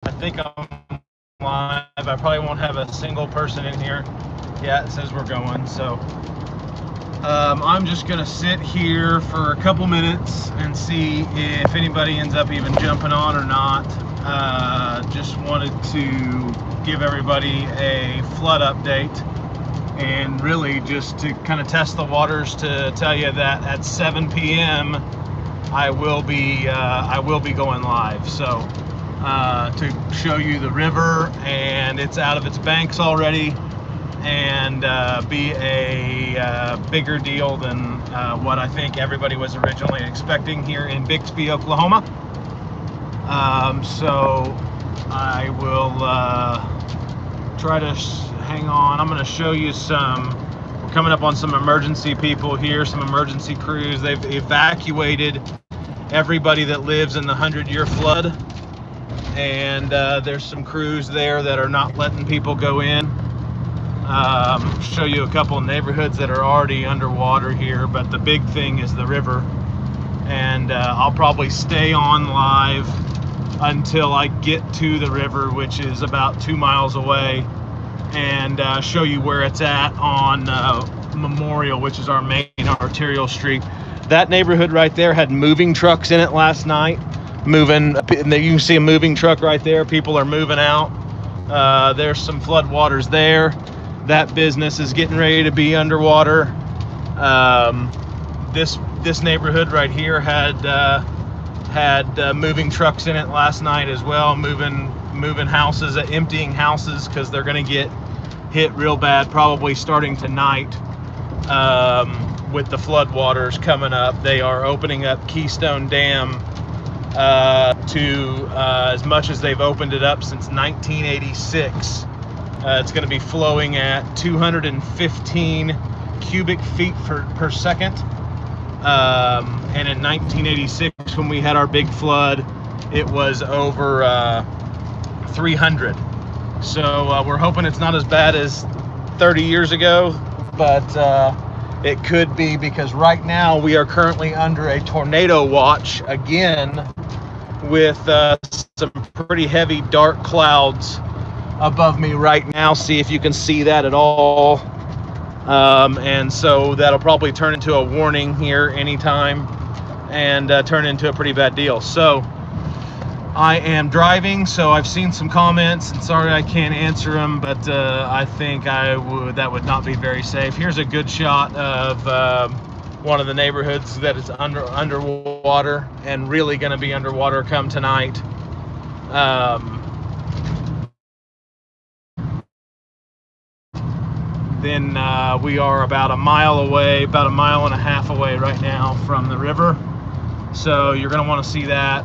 I think I'm live. I probably won't have a single person in here. Yeah, it says we're going. So I'm just gonna sit here for a couple minutes and see if anybody ends up even jumping on or not. Just wanted to give everybody a flood update, and really just to kind of test the waters to tell you that at 7 p.m. I will be going live. So to show you the river, and it's out of its banks already, and be a bigger deal than what I think everybody was originally expecting here in Bixby, Oklahoma. So I will try to hang on. I'm going to show you we're coming up on some emergency people here, some emergency crews. They've evacuated everybody that lives in the 100-year flood, and there's some crews there that are not letting people go in. Show you a couple of neighborhoods that are already underwater here, but the big thing is the river, and I'll probably stay on live until I get to the river, which is about 2 miles away, and show you where it's at on Memorial, which is our main arterial street. That neighborhood right there had moving trucks in it last night. You can see a moving truck right there. People are moving out. There's some flood waters there. That business is getting ready to be underwater. This neighborhood right here had moving trucks in it last night as well, moving houses, emptying houses, because they're going to get hit real bad probably starting tonight. With the flood waters coming up, they are opening up Keystone Dam to as much as they've opened it up since 1986. It's going to be flowing at 215 cubic feet per second. And in 1986, when we had our big flood, it was over 300. So we're hoping it's not as bad as 30 years ago, but it could be, because right now we are currently under a tornado watch again, with some pretty heavy dark clouds above me right now. See if you can see that at all. And so that'll probably turn into a warning here anytime, and turn into a pretty bad deal. So I am driving, so I've seen some comments, and sorry I can't answer them, but I think that would not be very safe. Here's a good shot of one of the neighborhoods that is underwater, and really going to be underwater come tonight. Then we are about a mile and a half away right now from the river. So you're going to want to see that.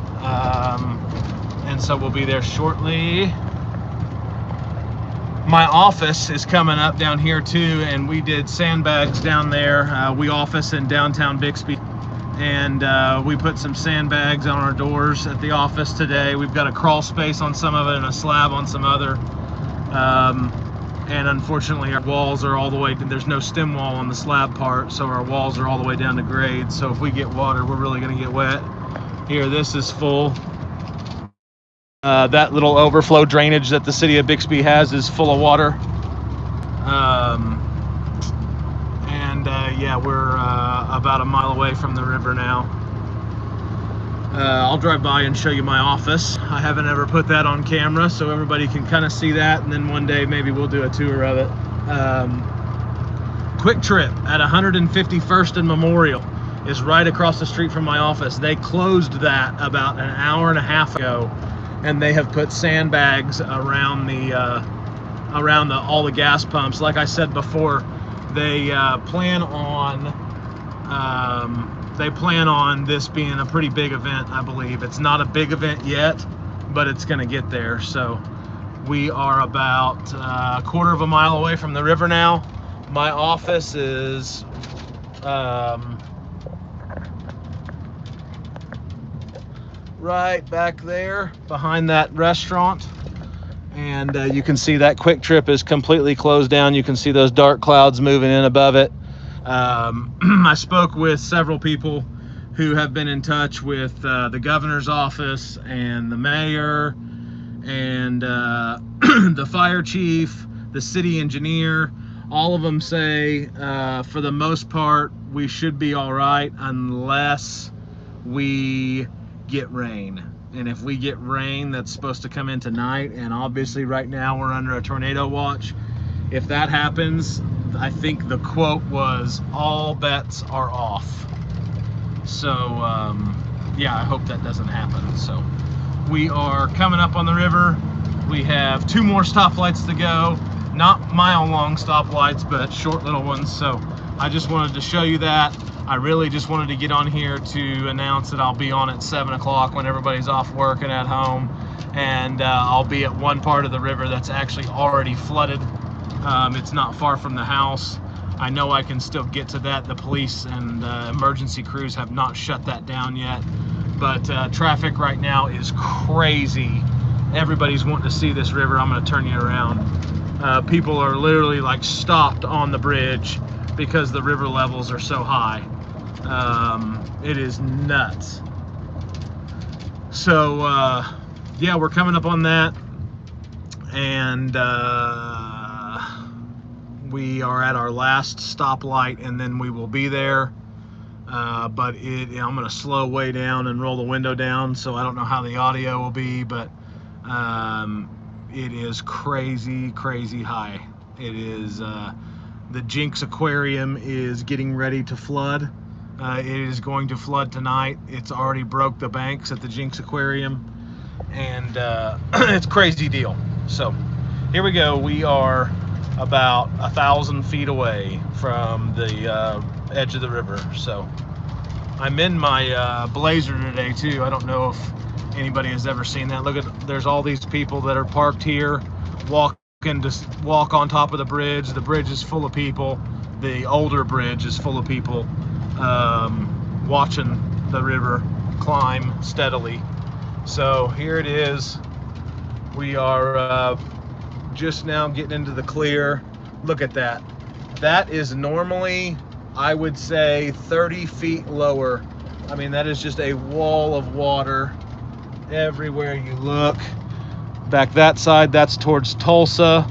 And so we'll be there shortly. My office is coming up down here too, and we did sandbags down there. We office in downtown Bixby, and we put some sandbags on our doors at the office today. We've got a crawl space on some of it and a slab on some other. And unfortunately our walls are all the way, there's no stem wall on the slab part, so our walls are all the way down to grade. So if we get water, we're really going to get wet. Here, this is full. That little overflow drainage that the city of Bixby has is full of water. Yeah, we're about a mile away from the river now. I'll drive by and show you my office. I haven't ever put that on camera, so everybody can kind of see that, and then one day maybe we'll do a tour of it. Quick Trip at 151st and Memorial is right across the street from my office. They closed that about an hour and a half ago, and they have put sandbags around all the gas pumps. Like I said before, they plan on this being a pretty big event, I believe. It's not a big event yet, but it's going to get there. So we are about a quarter of a mile away from the river now. My office is right back there behind that restaurant, and you can see that Quick Trip is completely closed down. You can see those dark clouds moving in above it. I spoke with several people who have been in touch with the governor's office and the mayor and the fire chief, the city engineer, all of them say for the most part we should be all right unless we get rain. And if we get rain, that's supposed to come in tonight, and obviously right now we're under a tornado watch. If that happens, I think the quote was, all bets are off. So yeah, I hope that doesn't happen. So we are coming up on the river. We have 2 more stoplights to go. Not mile-long stoplights, but short little ones. So I just wanted to show you that. I really just wanted to get on here to announce that I'll be on at 7 o'clock when everybody's off work and at home. And I'll be at one part of the river that's actually already flooded. It's not far from the house. I know I can still get to that. The police and emergency crews have not shut that down yet. But traffic right now is crazy. Everybody's wanting to see this river. I'm going to turn you around. People are literally like stopped on the bridge because the river levels are so high. It is nuts. So yeah, we're coming up on that, and we are at our last stoplight, and then we will be there. But I'm going to slow way down and roll the window down, so I don't know how the audio will be, but it is crazy high. It is the Jinx Aquarium is getting ready to flood. It is going to flood tonight. It's already broke the banks at the Jinx Aquarium, and it's a crazy deal. So here we go. We are about 1,000 feet away from the edge of the river. So I'm in my Blazer today too. I don't know if anybody has ever seen that. Look at, there's all these people that are parked here, walk on top of the bridge. The bridge is full of people. The older bridge is full of people watching the river climb steadily. So here it is. We are just now getting into the clear. Look at that. That is normally, I would say, 30 feet lower. I mean, that is just a wall of water everywhere you look. Back that side, that's towards Tulsa.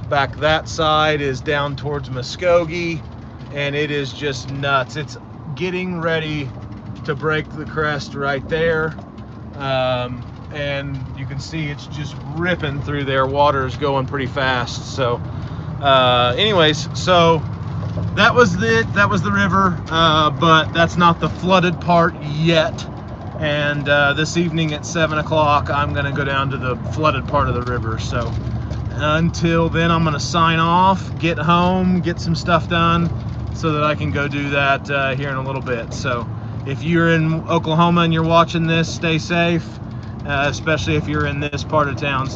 Back that side is down towards Muskogee, and it is just nuts. It's getting ready to break the crest right there. And you can see it's just ripping through there. Water is going pretty fast. So anyways, so that was it. That was the river, but that's not the flooded part yet. And this evening at 7 o'clock, I'm going to go down to the flooded part of the river. So until then, I'm going to sign off, get home, get some stuff done so that I can go do that here in a little bit. So if you're in Oklahoma and you're watching this, stay safe, especially if you're in this part of town. Stay